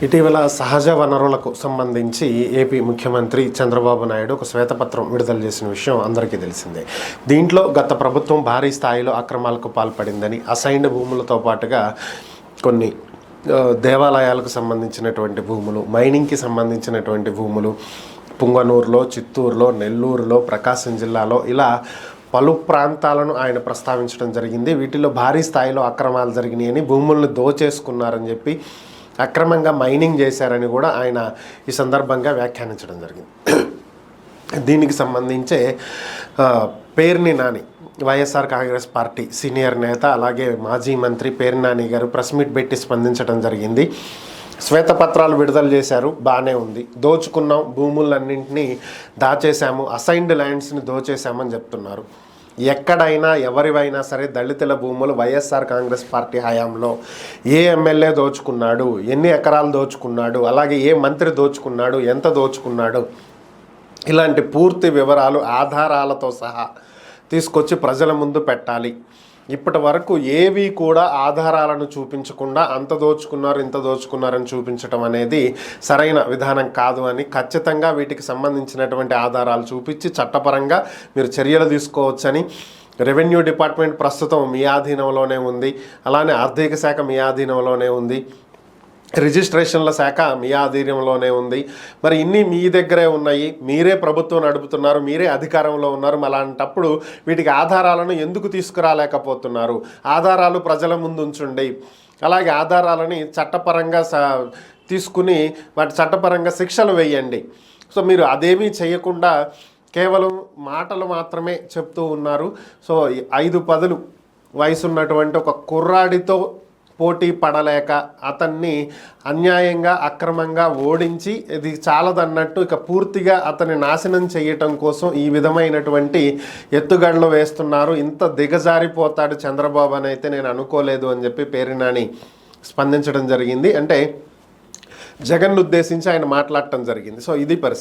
ఇటీవల సహజ వనరులకు సంబంధించి ఏపీ ముఖ్యమంత్రి చంద్రబాబు నాయుడు ఒక శ్వేతపత్రం విడుదల చేసిన విషయం అందరికీ తెలిసిందే. దీంట్లో గత ప్రభుత్వం భారీ స్థాయిలో అక్రమాలకు పాల్పడిందని, అసైన్డ్ భూములతో పాటుగా కొన్ని దేవాలయాలకు సంబంధించినటువంటి భూములు, మైనింగ్కి సంబంధించినటువంటి భూములు పుంగనూరులో, చిత్తూరులో, నెల్లూరులో, ప్రకాశం జిల్లాలో ఇలా పలు ప్రాంతాలను ఆయన ప్రస్తావించడం జరిగింది. వీటిలో భారీ స్థాయిలో అక్రమాలు జరిగినాయని, భూములను దోచేసుకున్నారని చెప్పి, అక్రమంగా మైనింగ్ చేశారని కూడా ఆయన ఈ సందర్భంగా వ్యాఖ్యానించడం జరిగింది. దీనికి సంబంధించే పేర్ని నాని, వైఎస్ఆర్ కాంగ్రెస్ పార్టీ సీనియర్ నేత, అలాగే మాజీ మంత్రి పేర్ని నాని గారు ప్రెస్ మీట్ పెట్టి స్పందించడం జరిగింది. శ్వేతపత్రాలు విడుదల చేశారు, బాగానే ఉంది, దోచుకున్నాం, భూములన్నింటినీ దాచేశాము, అసైన్డ్ ల్యాండ్స్ని దోచేశామని చెప్తున్నారు. ఎక్కడైనా ఎవరివైనా సరే దళితుల భూములు వైఎస్ఆర్ కాంగ్రెస్ పార్టీ హయాంలో ఏ ఎమ్మెల్యే దోచుకున్నాడు, ఎన్ని ఎకరాలు దోచుకున్నాడు, అలాగే ఏ మంత్రి దోచుకున్నాడు, ఎంత దోచుకున్నాడు, ఇలాంటి పూర్తి వివరాలు ఆధారాలతో సహా తీసుకొచ్చి ప్రజల ముందు పెట్టాలి. ఇప్పటి వరకు ఏవి కూడా ఆధారాలను చూపించకుండా అంత దోచుకున్నారు, ఇంత దోచుకున్నారని చూపించడం అనేది సరైన విధానం కాదు అని, ఖచ్చితంగా వీటికి సంబంధించినటువంటి ఆధారాలు చూపించి చట్టపరంగా మీరు చర్యలు తీసుకోవచ్చని, రెవెన్యూ డిపార్ట్మెంట్ ప్రస్తుతం మీ ఆధీనంలోనే ఉంది, అలానే ఆర్థిక శాఖ మీ ఆధీనంలోనే ఉంది, రిజిస్ట్రేషన్ల శాఖ మీ ఆధీనంలోనే ఉంది. మరి ఇన్ని మీ దగ్గరే ఉన్నాయి, మీరే ప్రభుత్వం నడుపుతున్నారు, మీరే అధికారంలో ఉన్నారు. అలాంటప్పుడు వీటికి ఆధారాలను ఎందుకు తీసుకురాలేకపోతున్నారు? ఆధారాలు ప్రజల ముందు ఉంచండి. అలాగే ఆధారాలని చట్టపరంగా తీసుకుని వాటి చట్టపరంగా శిక్షలు వేయండి. సో మీరు అదేమీ చేయకుండా కేవలం మాటలు మాత్రమే చెప్తూ ఉన్నారు. సో 5-10 వయసున్నటువంటి ఒక కుర్రాడితో పోటీ పడలేక అతన్ని అన్యాయంగా అక్రమంగా ఓడించి ఇది చాలదన్నట్టు ఇక పూర్తిగా అతన్ని నాశనం చేయటం కోసం ఈ విధమైనటువంటి ఎత్తుగడలు వేస్తున్నారు. ఇంత దిగజారిపోతాడు చంద్రబాబు అని అయితే నేను అనుకోలేదు అని చెప్పి పేర్ని నాని స్పందించడం జరిగింది. అంటే జగన్ను ఉద్దేశించి ఆయన మాట్లాడటం జరిగింది. సో ఇది పరిస్థితి.